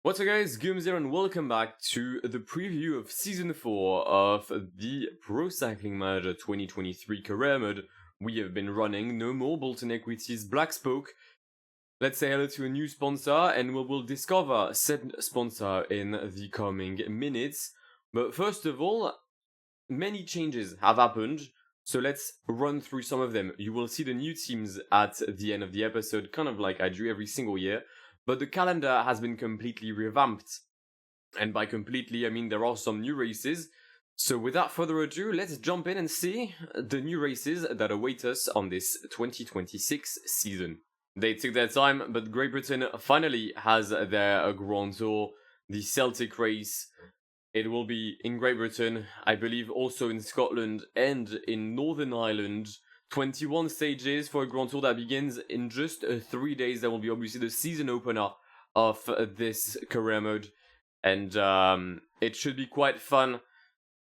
What's up guys, Guillaume here and welcome back to the preview of Season 4 of the Pro Cycling Manager 2023 career mode we have been running. No more Bolton Equities Black Spoke. Let's say hello to a new sponsor and we will discover said sponsor in the coming minutes. But first of all, many changes have happened, so let's run through some of them. You will see the new teams at the end of the episode, kind of like I do every single year. But the calendar has been completely revamped. And by completely, I mean there are some new races. So without further ado, let's jump in and see the new races that await us on this 2026 season. They took their time, but Great Britain finally has their Grand Tour, the Celtic race. It will be in Great Britain, I believe also in Scotland and in Northern Ireland. 21 stages for a Grand Tour that begins in just 3 days. That will be obviously the season opener of this career mode. And it should be quite fun.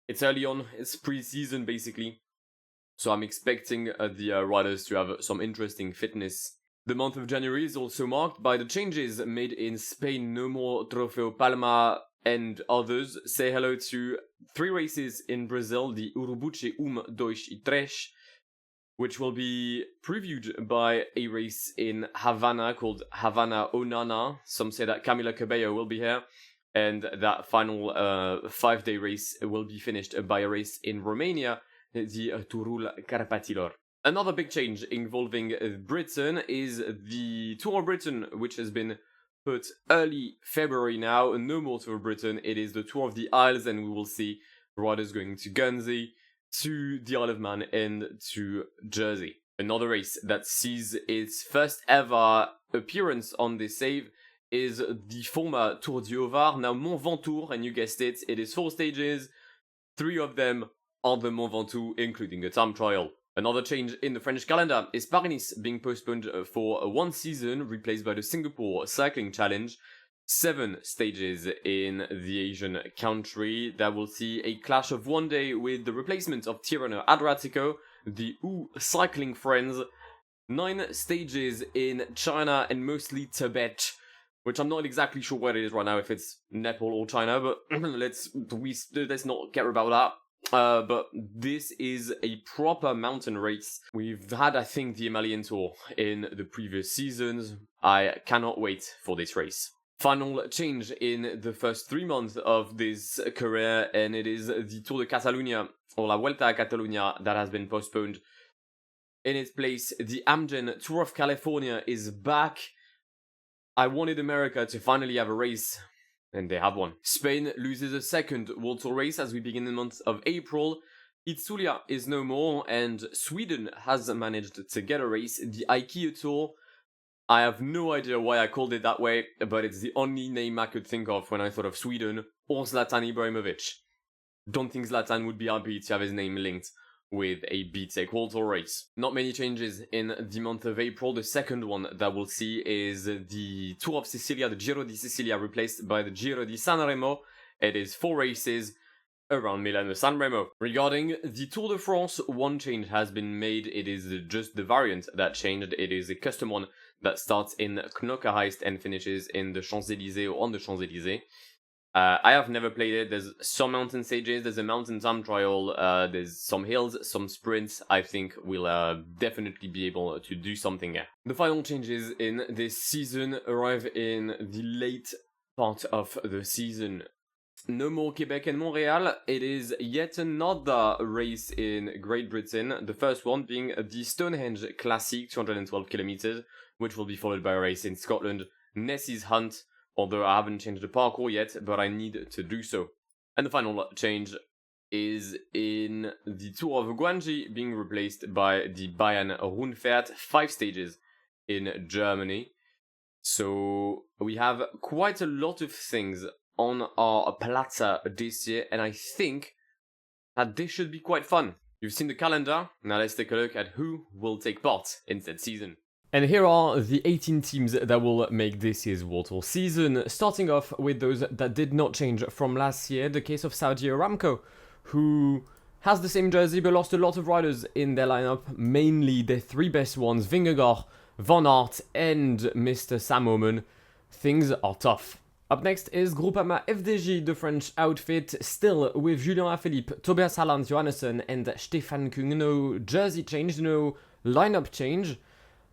It's early on, it's pre-season basically. So I'm expecting the riders to have some interesting fitness. The month of January is also marked by the changes made in Spain. No more Trofeo Palma and others. Say hello to 3 races in Brazil. The Urubuche 1, 2 y 3. Which will be previewed by a race in Havana called Havana Onana. Some say that Camila Cabello will be here. And that final 5-day race will be finished by a race in Romania, the Turul Carpathilor. Another big change involving Britain is the Tour of Britain, which has been put early February now. No more Tour of Britain, it is the Tour of the Isles, and we will see riders going to Guernsey, to the Isle of Man and to Jersey. Another race that sees its first ever appearance on this save is the former Tour du Haut-Var, now Mont Ventoux, and you guessed it, it is 4 stages, 3 of them on the Mont Ventoux, including a time trial. Another change in the French calendar is Paris-Nice being postponed for 1 season, replaced by the Singapore Cycling Challenge. 7 stages in the Asian country that will see a clash of 1 day with the replacement of Tirreno Adriatico, the cycling friends. 9 stages in China and mostly Tibet, which I'm not exactly sure where it is right now, if it's Nepal or China, but let's not care about that. But this is a proper mountain race. We've had, I think, the Himalayan Tour in the previous seasons. I cannot wait for this race. Final change in the first 3 months of this career, and it is the Tour de Catalunya, or La Vuelta a Catalunya, that has been postponed. In its place, the Amgen Tour of California is back. I wanted America to finally have a race, and they have one. Spain loses a second World Tour race as we begin the month of April. Itzulia is no more, and Sweden has managed to get a race, the IKEA Tour. I have no idea why I called it that way, but it's the only name I could think of when I thought of Sweden, or Zlatan Ibrahimovic. Don't think Zlatan would be happy to have his name linked with a BTEC World Tour race. Not many changes in the month of April. The second one that we'll see is the Tour of Sicilia, the Giro di Sicilia, replaced by the Giro di Sanremo. It is 4 races around Milano Sanremo. Regarding the Tour de France, 1 change has been made. It is just the variant that changed. It is a custom one that starts in Knockerheist and finishes in the Champs-Élysées or on the Champs-Élysées. I have never played it. There's some mountain stages, there's a mountain time trial, there's some hills, some sprints. I think we'll definitely be able to do something here. The final changes in this season arrive in the late part of the season. No more Quebec and Montreal. It is yet another race in Great Britain. The first one being the Stonehenge Classic, 212 kilometers, which will be followed by a race in Scotland, Nessie's Hunt, although I haven't changed the parkour yet, but I need to do so. And the final change is in the Tour of Guangxi being replaced by the Bayern Rundfahrt, 5 stages in Germany. So we have quite a lot of things on our platter this year, and I think that this should be quite fun. You've seen the calendar, now let's take a look at who will take part in that season. And here are the 18 teams that will make this year's World Tour season, starting off with those that did not change from last year. The case of Saudi Aramco, who has the same jersey but lost a lot of riders in their lineup, mainly their 3 best ones, Vingegaard, Van Aert and Mr. Sam Oomen. Things are tough. Up next is Groupama FDJ, the French outfit, still with Julien Alaphilippe, Tobias Haaland Johannesson, and Stefan Kung. No jersey change, no lineup change,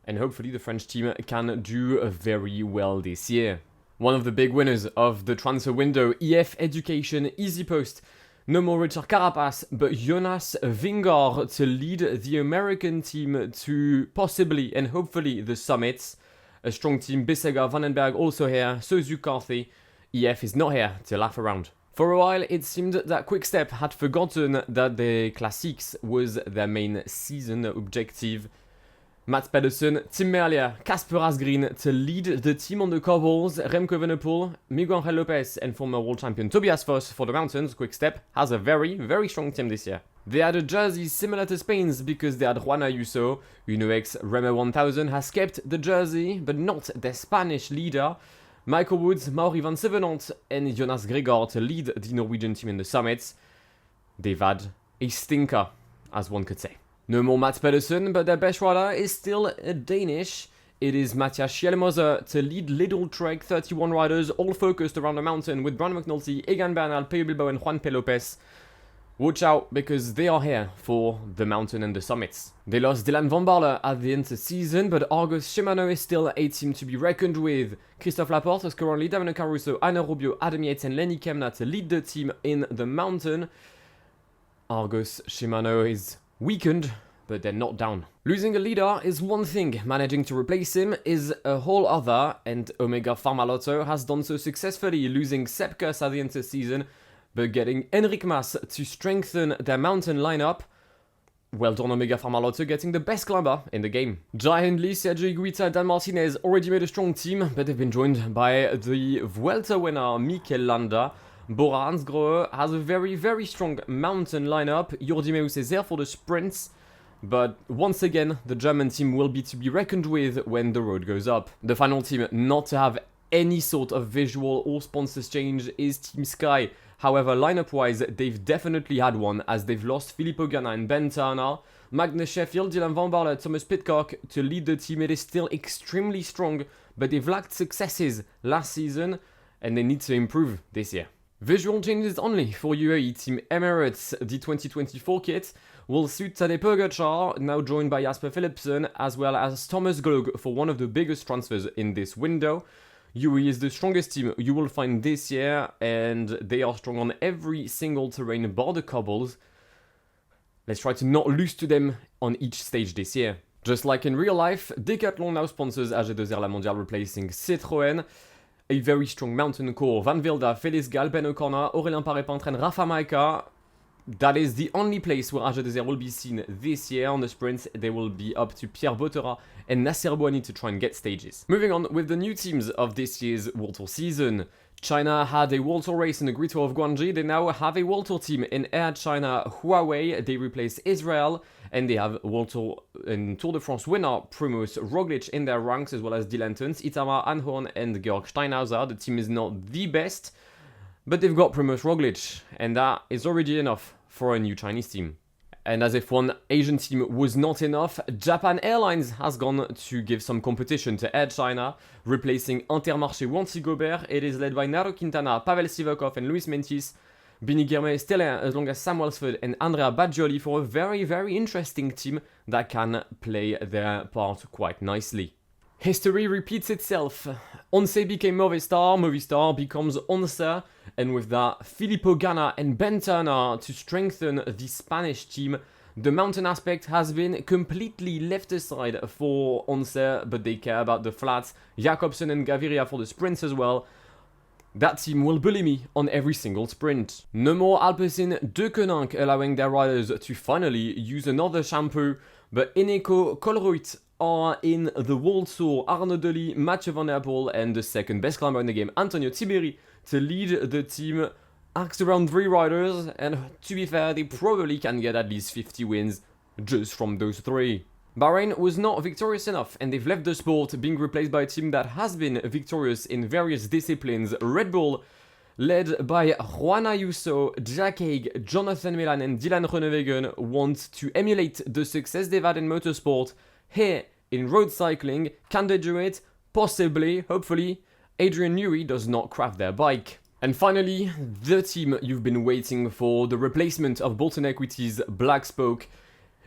and hopefully the French team can do very well this year. One of the big winners of the transfer window, EF Education, Easy Post. No more Richard Carapaz, but Jonas Vingegaard to lead the American team to possibly and hopefully the summits. A strong team, Bissegger, Vandenberg also here, Suzu Carthy. EF is not here to laugh around. For a while, it seemed that Quick-Step had forgotten that the Classics was their main season objective. Mats Pedersen, Tim Merlier, Casper Asgreen to lead the team on the cobbles, Remco Evenepoel, Miguel Angel Lopez and former world champion Tobias Foss for the mountains. Quick-Step has a very, very strong team this year. They had a jersey similar to Spain's because they had Juan Ayuso. Uno-X Rema 1000 has kept the jersey, but not their Spanish leader. Michael Woods, Mauri van Sevenant and Jonas Gregor to lead the Norwegian team in the summits. They've had a stinker, as one could say. No more Mats Pedersen, but their best rider is still a Danish. It is Matthias Schellmoser to lead Little Trek, 31 riders, all focused around the mountain with Brandon McNulty, Egan Bernal, Peyo Bilbao and Juan P. Lopez. Watch out, because they are here for the mountain and the summits. They lost Dylan Van Baarle at the end of the season, but Argos Shimano is still a team to be reckoned with. Christophe Laporte is currently Davide Caruso, Anna Rubio, Adam Yates and Lenny Kemna to lead the team in the mountain. Argos Shimano is weakened, but they're not down. Losing a leader is one thing, managing to replace him is a whole other, and Omega Pharma Lotto has done so successfully, losing Sepkus at the end of the season, but getting Enric Mas to strengthen their mountain lineup. Well done Omega Pharma Lotto, getting the best climber in the game. Jai Hindley, Sergio Higuita, Dan Martinez already made a strong team, but they've been joined by the Vuelta winner Mikel Landa. Bora Hansgrohe has a very, very strong mountain lineup. Jordi Meus is there for the sprints. But once again, the German team will be to be reckoned with when the road goes up. The final team not to have any sort of visual or sponsors change is Team Sky. However, lineup-wise, they've definitely had one, as they've lost Filippo Ganna and Ben Turner, Magnus Sheffield, Dylan Van Baarle, Thomas Pidcock to lead the team. It is still extremely strong, but they've lacked successes last season, and they need to improve this year. Visual changes only for UAE Team Emirates. The 2024 kit will suit Tadej Pogacar, now joined by Jasper Philipsen, as well as Thomas Glog for one of the biggest transfers in this window. UAE is the strongest team you will find this year, and they are strong on every single terrain bar the cobbles. Let's try to not lose to them on each stage this year. Just like in real life, Decathlon now sponsors AG2R La Mondiale, replacing Citroën. A very strong mountain core, Van Wilder, Félix Gall, Ben O'Connor, Aurélien Paré-Pintre and Rafa Maika. That is the only place where AG2R will be seen this year. On the sprints, they will be up to Pierre Bottera and Nasser Bouhanni to try and get stages. Moving on with the new teams of this year's World Tour season. China had a World Tour race in the Great Tour of Guangxi. They now have a World Tour team in Air China Huawei. They replace Israel, and they have World Tour and Tour de France winner Primož Roglic in their ranks, as well as Dylan Tuns, Itamar Anhorn and Georg Steinhauser. The team is not the best, but they've got Primož Roglic, and that is already enough for a new Chinese team. And as if one Asian team was not enough, Japan Airlines has gone to give some competition to Air China, replacing Intermarché Wanty Gobert. It is led by Nairo Quintana, Pavel Sivakov and Luis Mentis. Bini Girmay is still there, as long as Sam Welsford and Andrea Baggioli, for a very, very interesting team that can play their part quite nicely. History repeats itself. Once became Movistar, Movistar becomes Once, and with that, Filippo Ganna and Ben Turner to strengthen the Spanish team. The mountain aspect has been completely left aside for Once, but they care about the flats. Jakobsen and Gaviria for the sprints as well. That team will bully me on every single sprint. No more Alpecin de Koninck, allowing their riders to finally use another shampoo, but Eneco Colruyt are in the World Tour. Arnaud Delis, Mathieu Van Der Poel and the second best climber in the game, Antonio Tiberi, to lead the team. Asked around 3 riders, and to be fair, they probably can get at least 50 wins just from those 3. Bahrain was not victorious enough, and they've left the sport, being replaced by a team that has been victorious in various disciplines. Red Bull, led by Juan Ayuso, Jack Haig, Jonathan Milan and Dylan Groenewegen, want to emulate the success they've had in motorsport here in road cycling. Can they do it? Possibly, hopefully. Adrian Newey does not craft their bike. And finally, the team you've been waiting for, the replacement of Bolton Equities Black Spoke.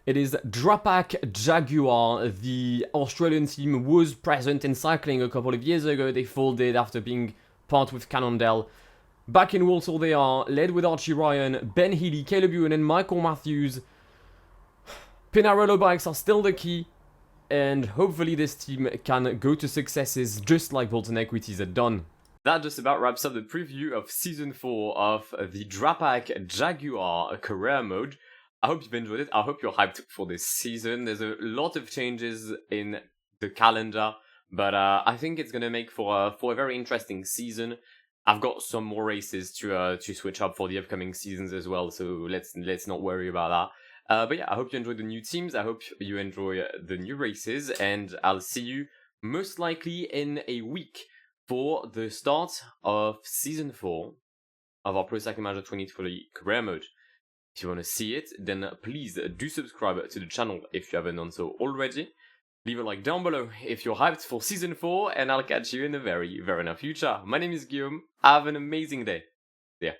It is Drapac Jaguar. The Australian team was present in cycling a couple of years ago. They folded after being part with Cannondale. Back in Walsall they are, led with Archie Ryan, Ben Healy, Caleb Ewan and Michael Matthews. Pinarello bikes are still the key, and hopefully this team can go to successes just like Bolton Equities had done. That just about wraps up the preview of Season 4 of the Drapac Jaguar career mode. I hope you've enjoyed it. I hope you're hyped for this season. There's a lot of changes in the calendar, but I think it's going to make for a very interesting season. I've got some more races to switch up for the upcoming seasons as well, so let's not worry about that. But yeah, I hope you enjoyed the new teams. I hope you enjoy the new races, and I'll see you most likely in a week for the start of Season 4 of our Pro Cycling Manager 2020 career mode. If you want to see it, then please do subscribe to the channel if you haven't done so already. Leave a like down below if you're hyped for Season 4, and I'll catch you in the very, very near future. My name is Guillaume. Have an amazing day. See ya.